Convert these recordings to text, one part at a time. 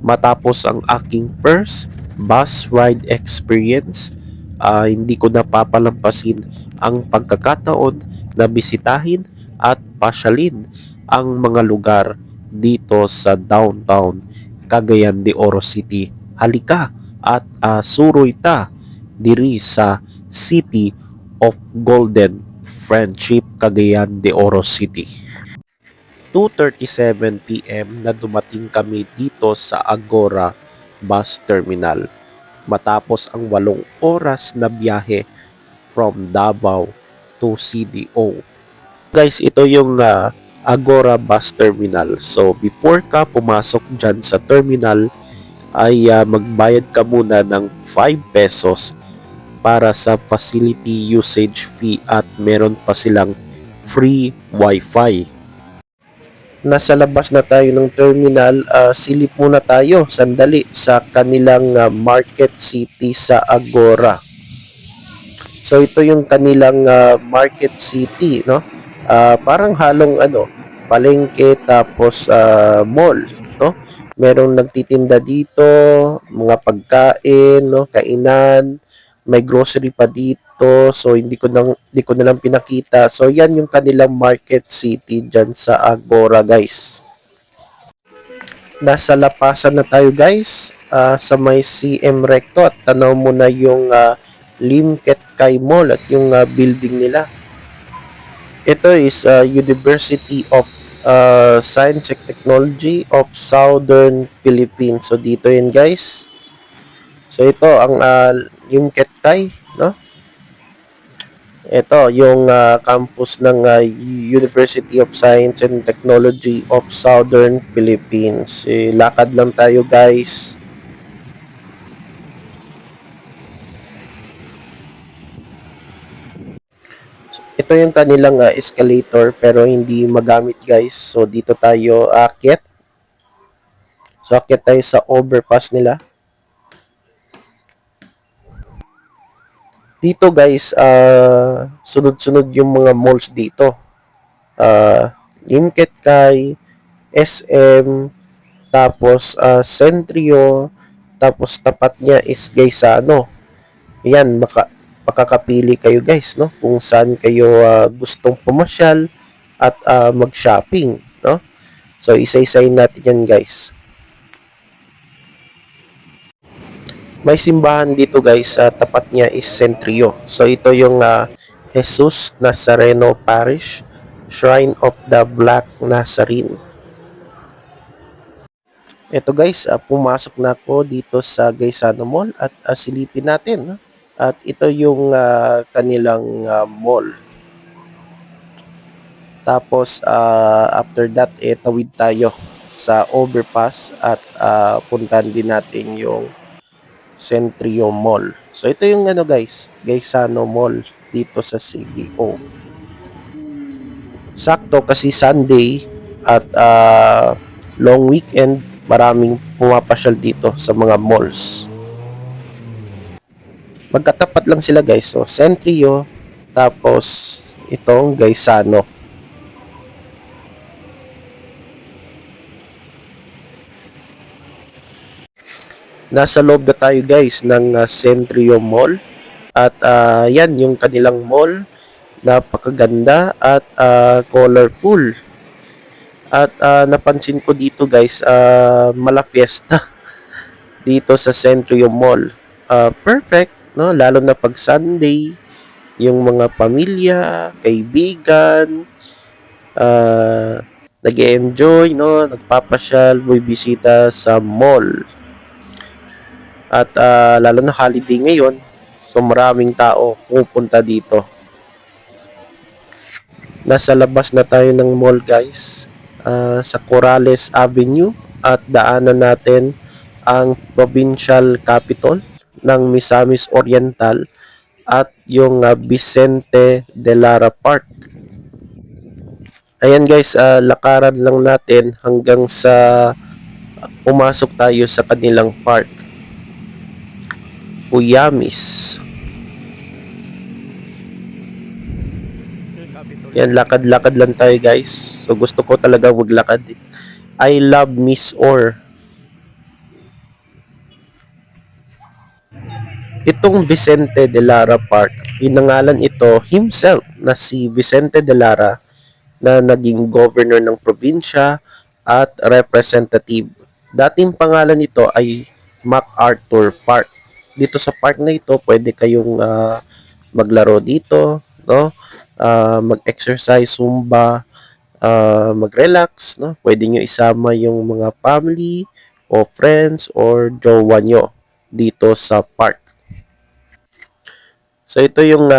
Matapos ang aking first bus ride experience, hindi ko napapalampasin ang pagkakataon na bisitahin at pasyalin ang mga lugar dito sa downtown Cagayan de Oro City. Halika at suroy ta diri sa City of Golden Friendship, Cagayan de Oro City. 2:37 p.m. na dumating kami dito sa Agora Bus Terminal matapos ang 8 oras na biyahe from Davao to CDO. Guys, ito yung Agora Bus Terminal. So, before ka pumasok dyan sa terminal, ay magbayad ka muna ng 5 pesos para sa facility usage fee at meron pa silang free wifi. Nasa labas na tayo ng terminal, silip muna tayo sandali sa kanilang market city sa Agora. So ito yung kanilang market city, no? Parang halong palengke tapos mall, no? Merong nagtitinda dito, mga pagkain, no, kainan, may grocery pa dito. So hindi ko na lang pinakita. So yan yung kanilang market city diyan sa Agora, guys. Nasa lapasan na tayo, guys, sa may CM Recto, at tanaw mo na yung Limket Kai Mall at yung building nila. Ito is University of Science and Technology of Southern Philippines. So dito yun, guys. So ito ang Limket Kai, no? Ito yung campus ng University of Science and Technology of Southern Philippines. Lakad lang tayo, guys. Ito yung kanilang escalator pero hindi magamit, guys. So dito tayo aakyat. So aakyat tayo sa overpass nila. Dito, guys, sunod-sunod yung mga malls dito. Limket Kai, SM, tapos Centrio, tapos tapat niya is Gaisano. Yan, makakapili kayo, guys, no? Kung saan kayo gustong pumasyal at mag-shopping, no? So isa-isahin natin yan, guys. May simbahan dito, guys, sa tapat niya is Centrio. So ito yung Jesus Nazareno Parish, Shrine of the Black Nazarene. Ito, guys, pumasok na ako dito sa Gaisano Mall at silipin natin, no? At ito yung kanilang mall. Tapos after that, tawid tayo sa overpass at puntan din natin yung Centrio Mall. So ito yung guys, Gaisano Mall dito sa CDO. Sakto kasi Sunday at long weekend, maraming pumapasyal dito sa mga malls. Magkatapat lang sila, guys. So Centrio, tapos itong Gaisano. Nasa loob na tayo, guys, ng Centrio Mall. At yan yung kanilang mall. Napakaganda at colorful. At napansin ko dito, guys, malapiesta dito sa Centrio Mall. Perfect, no? Lalo na pag Sunday, yung mga pamilya, kaibigan, nag-enjoy, no? Nagpapasyal, bumibisita sa mall. At lalo na holiday ngayon, so maraming tao pupunta dito. Nasa labas na tayo ng mall, guys, sa Corrales Avenue, at daanan natin ang provincial capital ng Misamis Oriental at yung Vicente de Lara Park. Ayan, guys, lakaran lang natin hanggang sa pumasok tayo sa kanilang park. Cuyamis. Yan, lakad-lakad lang tayo, guys. So gusto ko talaga maglakad. I love Miss Or. Itong Vicente de Lara Park, pinangalan ito himself na si Vicente de Lara na naging governor ng probinsya at representative. Dating pangalan nito ay MacArthur Park. Dito sa park na ito, pwede kayong maglaro dito, no? Mag-exercise, zumba, mag-relax, no? Pwede nyo isama yung mga family o friends or jowa nyo dito sa park. So ito yung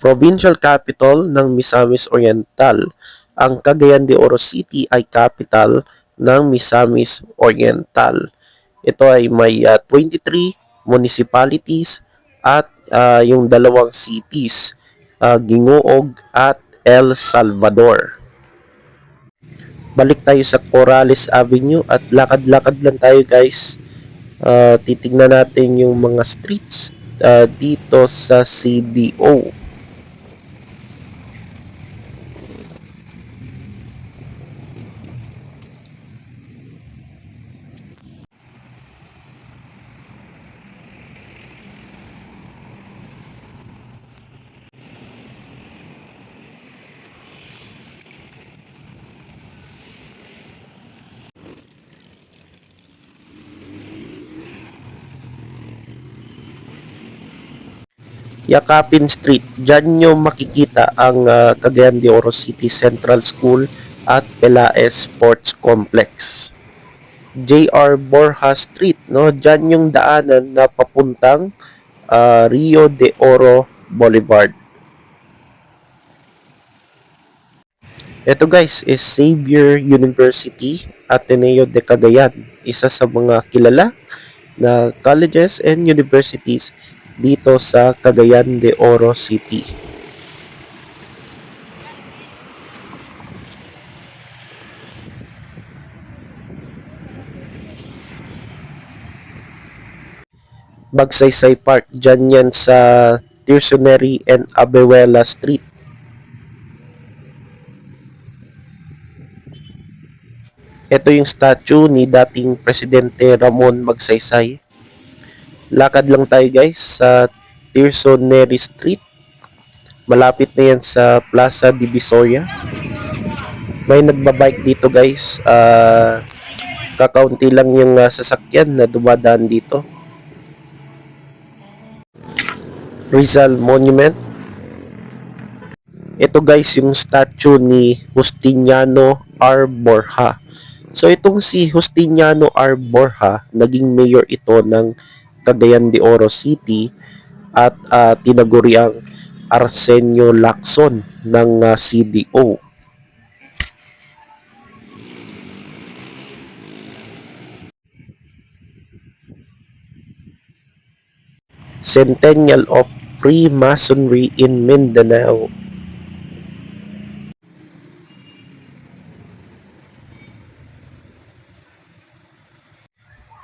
provincial capital ng Misamis Oriental. Ang Cagayan de Oro City ay capital ng Misamis Oriental. Ito ay may 23 municipalities at yung dalawang cities, Gingoog at El Salvador. Balik tayo sa Corrales Avenue at lakad-lakad lang tayo guys. Titignan natin yung mga streets dito sa CDO. Yakapin Street, dyan nyo makikita ang Cagayan de Oro City Central School at Pelaez Sports Complex. JR Borja Street, no? Dyan yung daanan na papuntang Rio de Oro Boulevard. Ito guys is Xavier University Ateneo de Cagayan, isa sa mga kilala na colleges and universities dito sa Cagayan de Oro City. Magsaysay Park, dyan yan sa Tirsonery and Abehuela Street. Ito yung statue ni dating Presidente Ramon Magsaysay. Lakad lang tayo guys sa Tirsonery Street. Malapit na yan sa Plaza Divisoria. May nagbabike dito guys. Kakaunti lang yung sasakyan na dumadaan dito. Rizal Monument. Ito guys yung statue ni Justiniano R. Borja. So itong si Justiniano R. Borja, naging mayor ito ng Cagayan de Oro City at tinaguri ang Arsenio Lacson ng CDO. Centennial of Freemasonry in Mindanao.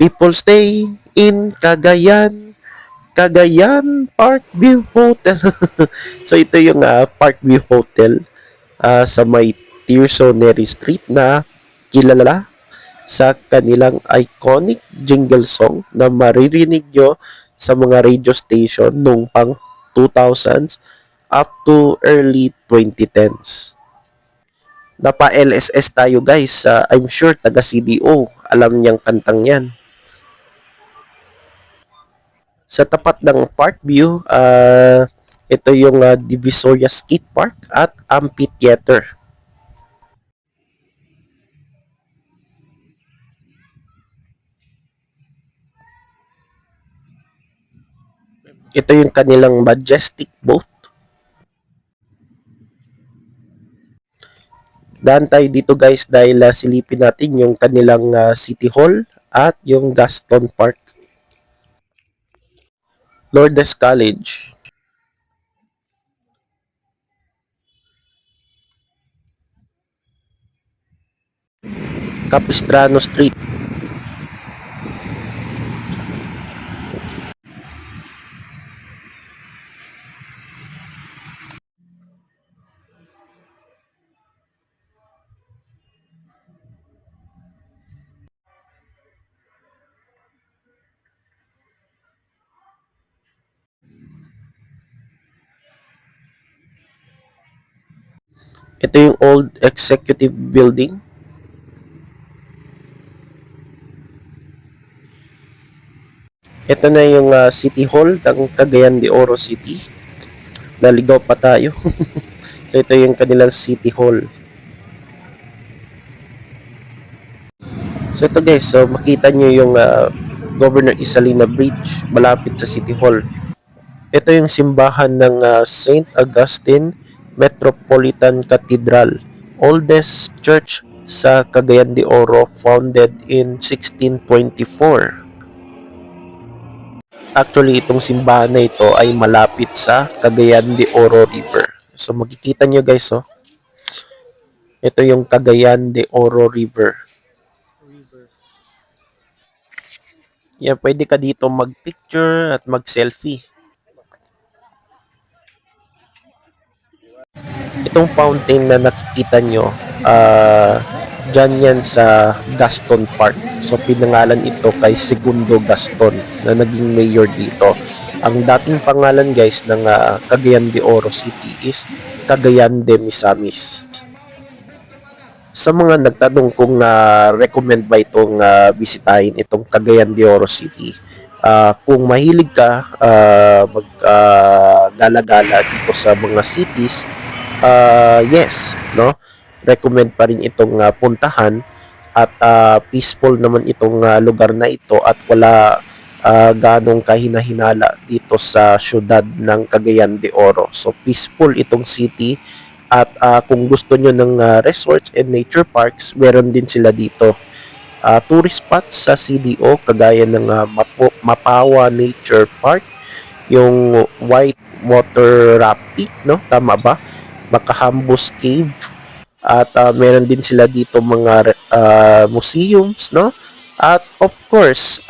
People stay in Cagayan, Cagayan Parkview Hotel. So ito yung Parkview Hotel sa may Tirsonery Street na kilala sa kanilang iconic jingle song na maririnig nyo sa mga radio station noong pang 2000s up to early 2010s. Napa LSS tayo guys. I'm sure taga CDO. Alam niyang kantang yan. Sa tapat ng Parkview, ito yung Divisoria Skate Park at Amphitheater. Ito yung kanilang majestic boat. Daan tayo dito guys dahil silipin natin yung kanilang City Hall at yung Gaston Park. Lourdes College, Capistrano Street. Ito yung old executive building. Ito na yung City Hall ng Cagayan de Oro City. Naligaw pa tayo. So ito yung kanilang City Hall. So ito guys, so makita nyo yung Governor Isalina Bridge malapit sa City Hall. Ito yung simbahan ng St. Augustine Metropolitan Cathedral, oldest church sa Cagayan de Oro, founded in 1624. Actually, itong simbahan na ito ay malapit sa Cagayan de Oro River. So makikita nyo guys, oh. Ito yung Cagayan de Oro River. Yan, pwede ka dito mag-picture at mag-selfie. Itong fountain na nakikita nyo, dyan yan sa Gaston Park. So pinangalan ito kay Segundo Gaston na naging mayor dito. Ang dating pangalan guys ng Cagayan de Oro City is Cagayan de Misamis. Sa mga nagtanong kung recommend ba itong bisitahin itong Cagayan de Oro City, kung mahilig ka mag-gala-gala dito sa mga cities, yes, no? Recommend pa rin itong puntahan at peaceful naman itong lugar na ito at wala ganong kahina-hinala dito sa syudad ng Cagayan de Oro. So peaceful itong city at kung gusto nyo ng resorts and nature parks, meron din sila dito. Tourist spots sa CDO kagaya ng Mapawa Nature Park, yung White Water Rafting, no? Tama ba? Makahambos Cave at meron din sila dito mga museums, no? At of course,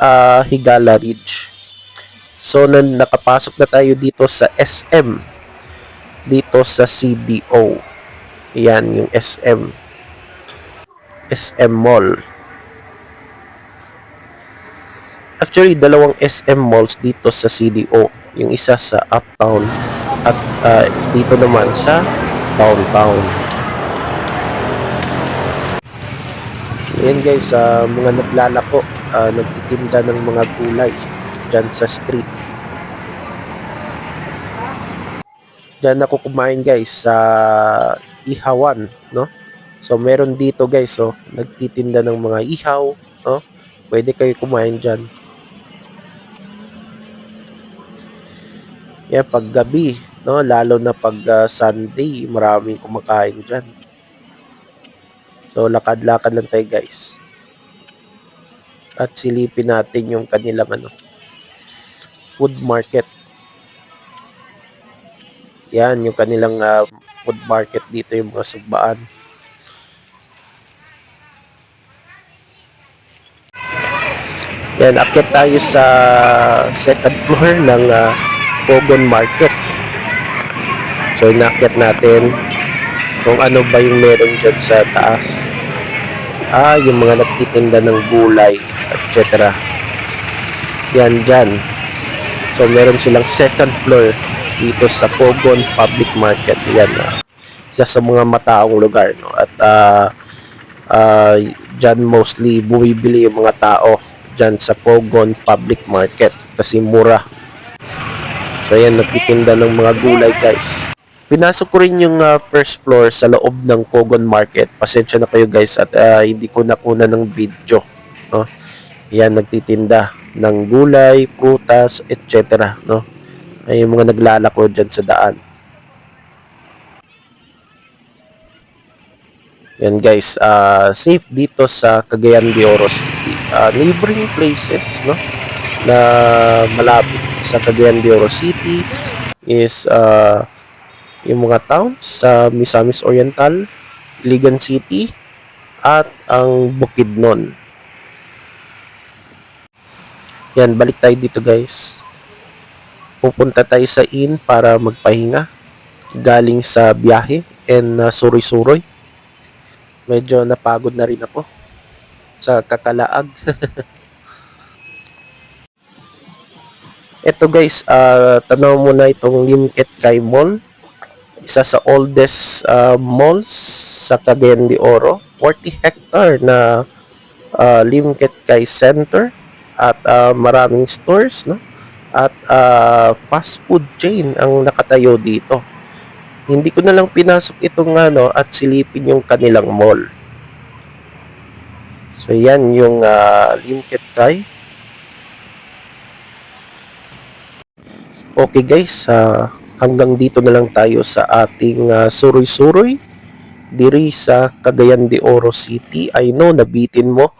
Higala Ridge. So nakapasok na tayo dito sa SM, dito sa CDO. Yan yung SM Mall. Actually, dalawang SM malls dito sa CDO. Yung isa sa Uptown at dito naman sa Downtown. Ayan guys, mga naglalako, nagtitinda ng mga gulay dyan sa street. Dyan ako kumain guys sa ihawan, no? So meron dito guys, so nagtitinda ng mga ihaw, no? Pwede kayo kumain dyan. Yeah, pag gabi, no, lalo na pag Sunday, maraming kumakain dyan. So lakad-lakad lang tayo guys. At silipin natin yung kanilang food market. Yan, yung kanilang food market dito, yung mga sugbaan. Yan, akyat tayo sa second floor ng Pogon Market. So, inakyat natin kung ano ba yung meron dyan sa taas. Yung mga nagtitinda ng gulay, etc. Yan, dyan. So, meron silang second floor dito sa Pogon Public Market. Yan, isa sa mga mataong lugar, no? At dyan mostly bumibili yung mga tao dyan sa Pogon Public Market kasi mura. So ayan, nagtitinda ng mga gulay guys. Pinasok ko rin yung first floor sa loob ng Pogon Market. Pasensya na kayo guys at hindi ko nakuna ng video, no? Yan, nagtitinda ng gulay, prutas, etc. No? Ay yung mga naglalako dyan sa daan. Yan guys, safe dito sa Cagayan de Oro City. Neighboring places, no, na malapit sa Cagayan de Oro City is yung mga towns sa Misamis Oriental, Iligan City, at ang Bukidnon. Yan, balik tayo dito guys. Pupunta tayo sa inn para magpahinga galing sa biyahe and suroy-suroy. Medyo napagod na rin ako sa kakalaag. Ito guys, tanaw mo na itong Limket Kai Mall. isa sa oldest malls sa Cagayan de Oro, 40 hectare na Limket Kai Center at maraming stores, no? At fast food chain ang nakatayo dito. Hindi ko na lang pinasok itong at silipin yung kanilang mall. So yan yung Limket Kai. Okay guys, hanggang dito na lang tayo sa ating suroy-suroy diri sa Cagayan de Oro City. I know nabitin mo.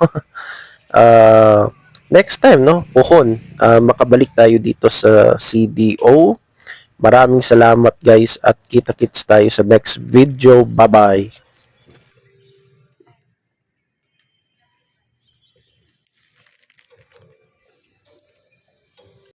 Next time, no, pohon, makabalik tayo dito sa CDO. Maraming salamat guys at kita-kits tayo sa next video. Bye-bye.